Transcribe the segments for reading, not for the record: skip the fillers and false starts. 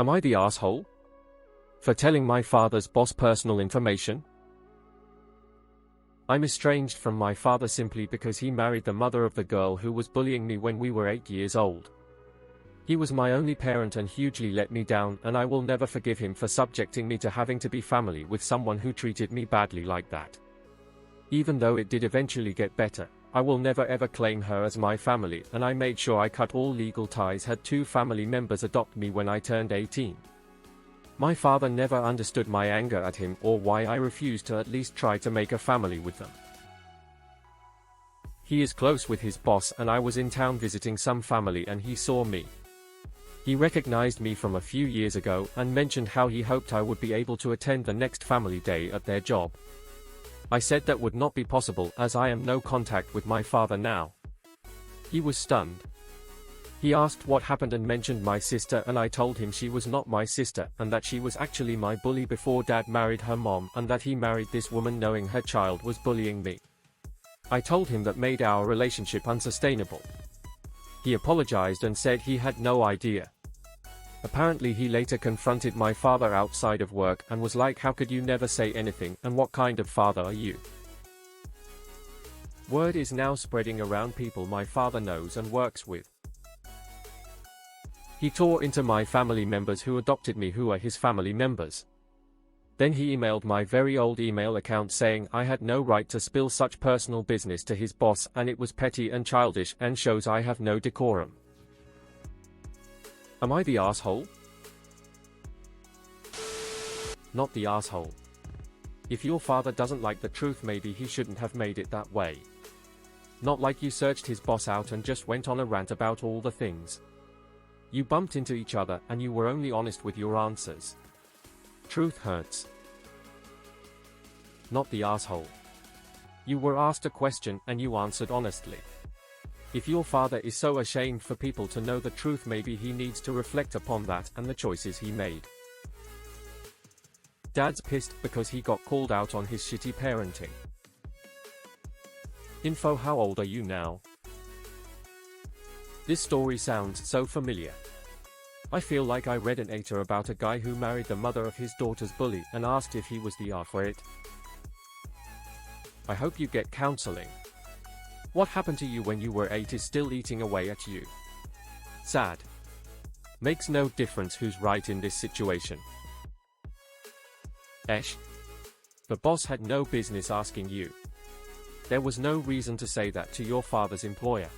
Am I the asshole? For telling my father's boss personal information? I'm estranged from my father simply because he married the mother of the girl who was bullying me when we were 8 years old. He was my only parent and hugely let me down, and I will never forgive him for subjecting me to having to be family with someone who treated me badly like that. Even though it did eventually get better, I will never ever claim her as my family, and I made sure I cut all legal ties had 2 family members adopt me when I turned 18. My father never understood my anger at him or why I refused to at least try to make a family with them. He is close with his boss, and I was in town visiting some family and he saw me. He recognized me from a few years ago and mentioned how he hoped I would be able to attend the next family day at their job. I said that would not be possible as I am no contact with my father now. He was stunned. He asked what happened and mentioned my sister, and I told him she was not my sister and that she was actually my bully before Dad married her mom, and that he married this woman knowing her child was bullying me. I told him that made our relationship unsustainable. He apologized and said he had no idea. Apparently he later confronted my father outside of work and was like, "How could you never say anything, and what kind of father are you?" Word is now spreading around people my father knows and works with. He tore into my family members who adopted me, who are his family members. Then he emailed my very old email account saying I had no right to spill such personal business to his boss, and it was petty and childish and shows I have no decorum. Am I the asshole? Not the asshole. If your father doesn't like the truth, maybe he shouldn't have made it that way. Not like you searched his boss out and just went on a rant about all the things. You bumped into each other and you were only honest with your answers. Truth hurts. Not the asshole. You were asked a question and you answered honestly. If your father is so ashamed for people to know the truth, maybe he needs to reflect upon that and the choices he made. Dad's pissed because he got called out on his shitty parenting. Info: how old are you now? This story sounds so familiar. I feel like I read an AITA about a guy who married the mother of his daughter's bully and asked if he was the R for it. I hope you get counseling. What happened to you when you were 8 is still eating away at you. Sad. Makes no difference who's right in this situation. Esh. The boss had no business asking you. There was no reason to say that to your father's employer.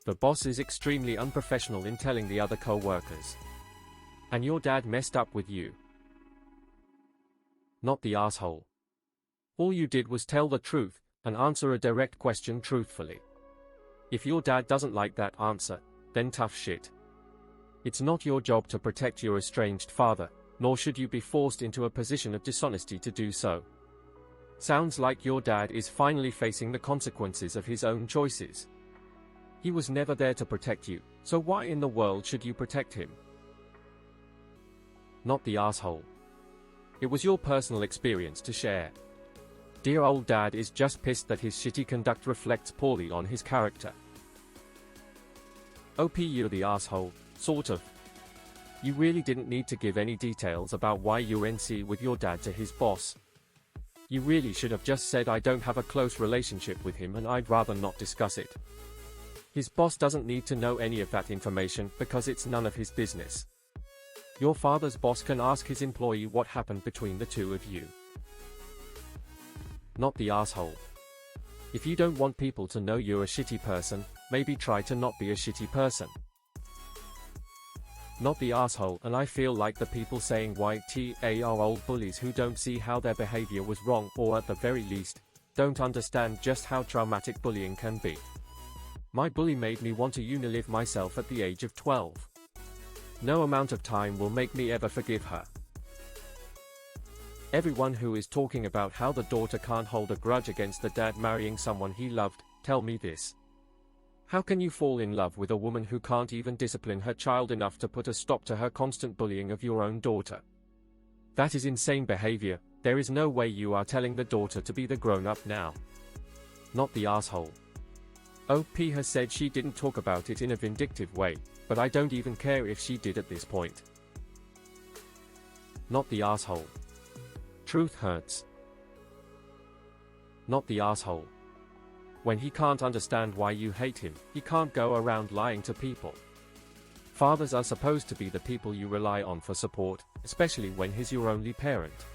The boss is extremely unprofessional in telling the other co-workers. And your dad messed up with you. Not the asshole. All you did was tell the truth and answer a direct question truthfully. If your dad doesn't like that answer, then tough shit. It's not your job to protect your estranged father, nor should you be forced into a position of dishonesty to do so. Sounds like your dad is finally facing the consequences of his own choices. He was never there to protect you, so why in the world should you protect him? Not the asshole. It was your personal experience to share. Dear old dad is just pissed that his shitty conduct reflects poorly on his character. OP, you're the asshole, sort of. You really didn't need to give any details about why you're NC with your dad to his boss. You really should have just said, I don't have a close relationship with him and I'd rather not discuss it. His boss doesn't need to know any of that information because it's none of his business. Your father's boss can ask his employee what happened between the two of you. Not the asshole. If you don't want people to know you're a shitty person, maybe try to not be a shitty person. Not the asshole, and I feel like the people saying YTA are old bullies who don't see how their behavior was wrong, or at the very least, don't understand just how traumatic bullying can be. My bully made me want to unilive myself at the age of 12. No amount of time will make me ever forgive her. Everyone who is talking about how the daughter can't hold a grudge against the dad marrying someone he loved, tell me this. How can you fall in love with a woman who can't even discipline her child enough to put a stop to her constant bullying of your own daughter? That is insane behavior. There is no way you are telling the daughter to be the grown-up now. Not the asshole. OP has said she didn't talk about it in a vindictive way, but I don't even care if she did at this point. Not the asshole. Truth hurts. Not the asshole. When he can't understand why you hate him, he can't go around lying to people. Fathers are supposed to be the people you rely on for support, especially when he's your only parent.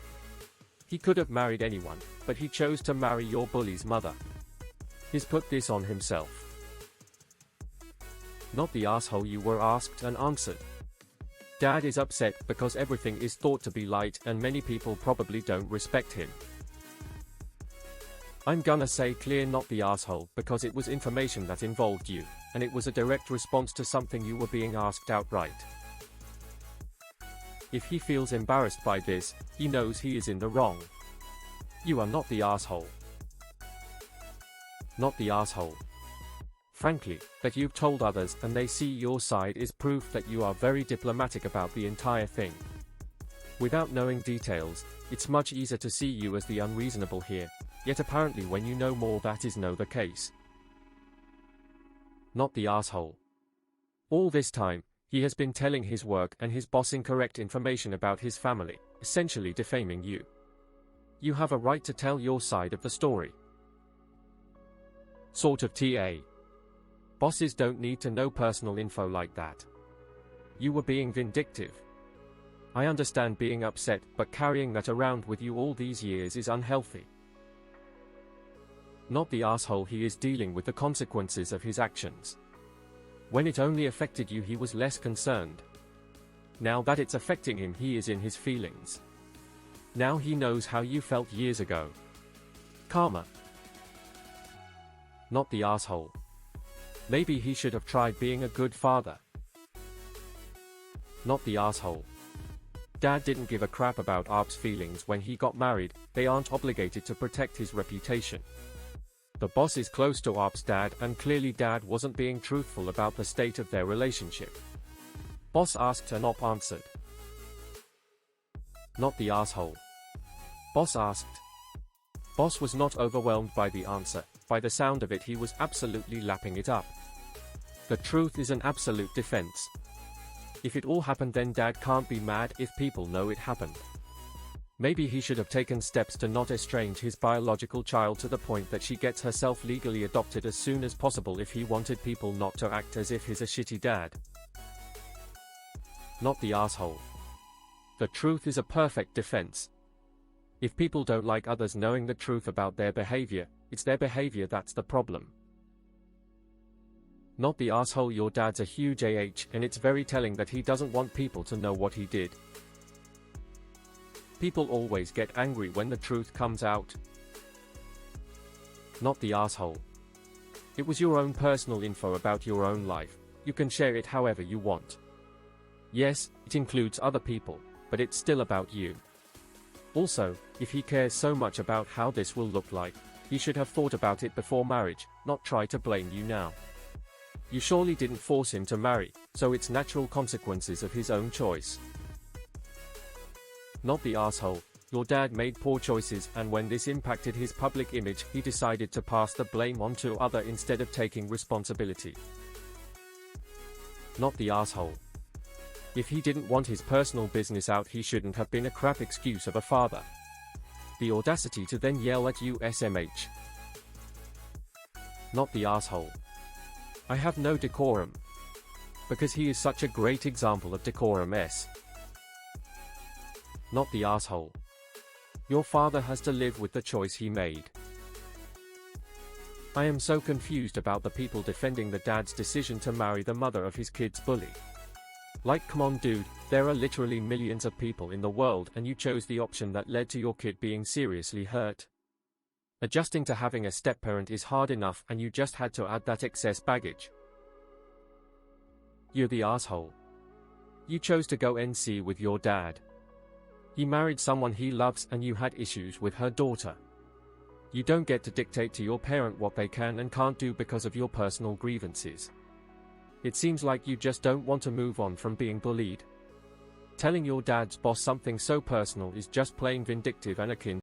He could have married anyone, but he chose to marry your bully's mother. He's put this on himself. Not the asshole you were asked and answered. Dad is upset because everything is thought to be light and many people probably don't respect him. I'm gonna say clear not the asshole because it was information that involved you, and it was a direct response to something you were being asked outright. If he feels embarrassed by this, he knows he is in the wrong. You are not the asshole. Not the asshole. Frankly, that you've told others and they see your side is proof that you are very diplomatic about the entire thing. Without knowing details, it's much easier to see you as the unreasonable here, yet apparently when you know more that is no the case. Not the asshole. All this time, he has been telling his work and his boss incorrect information about his family, essentially defaming you. You have a right to tell your side of the story. Sort of TA. Bosses don't need to know personal info like that. You were being vindictive. I understand being upset, but carrying that around with you all these years is unhealthy. Not the asshole he is dealing with the consequences of his actions. When it only affected you he was less concerned. Now that it's affecting him he is in his feelings. Now he knows how you felt years ago. Karma. Not the asshole. Maybe he should have tried being a good father. Not the asshole. Dad didn't give a crap about Arp's feelings when he got married, they aren't obligated to protect his reputation. The boss is close to Arp's dad and clearly Dad wasn't being truthful about the state of their relationship. Boss asked and Op answered. Not the asshole. Boss asked. Boss was not overwhelmed by the answer, by the sound of it he was absolutely lapping it up. The truth is an absolute defense. If it all happened then Dad can't be mad if people know it happened. Maybe he should have taken steps to not estrange his biological child to the point that she gets herself legally adopted as soon as possible if he wanted people not to act as if he's a shitty dad. Not the asshole. The truth is a perfect defense. If people don't like others knowing the truth about their behavior, it's their behavior that's the problem. Not the asshole your dad's a huge AH and it's very telling that he doesn't want people to know what he did. People always get angry when the truth comes out. Not the asshole. It was your own personal info about your own life, you can share it however you want. Yes, it includes other people, but it's still about you. Also, if he cares so much about how this will look like, he should have thought about it before marriage, not try to blame you now. You surely didn't force him to marry, so it's natural consequences of his own choice. Not the asshole. Your dad made poor choices and when this impacted his public image he decided to pass the blame on to others instead of taking responsibility. Not the asshole. If he didn't want his personal business out he shouldn't have been a crap excuse of a father. The audacity to then yell at you SMH. Not the asshole. I have no decorum. Because he is such a great example of decorum S. Not the asshole. Your father has to live with the choice he made. I am so confused about the people defending the dad's decision to marry the mother of his kid's bully. Like, come on dude, there are literally millions of people in the world and you chose the option that led to your kid being seriously hurt. Adjusting to having a step-parent is hard enough and you just had to add that excess baggage. You're the asshole. You chose to go NC with your dad. He married someone he loves and you had issues with her daughter. You don't get to dictate to your parent what they can and can't do because of your personal grievances. It seems like you just don't want to move on from being bullied. Telling your dad's boss something so personal is just plain vindictive and akin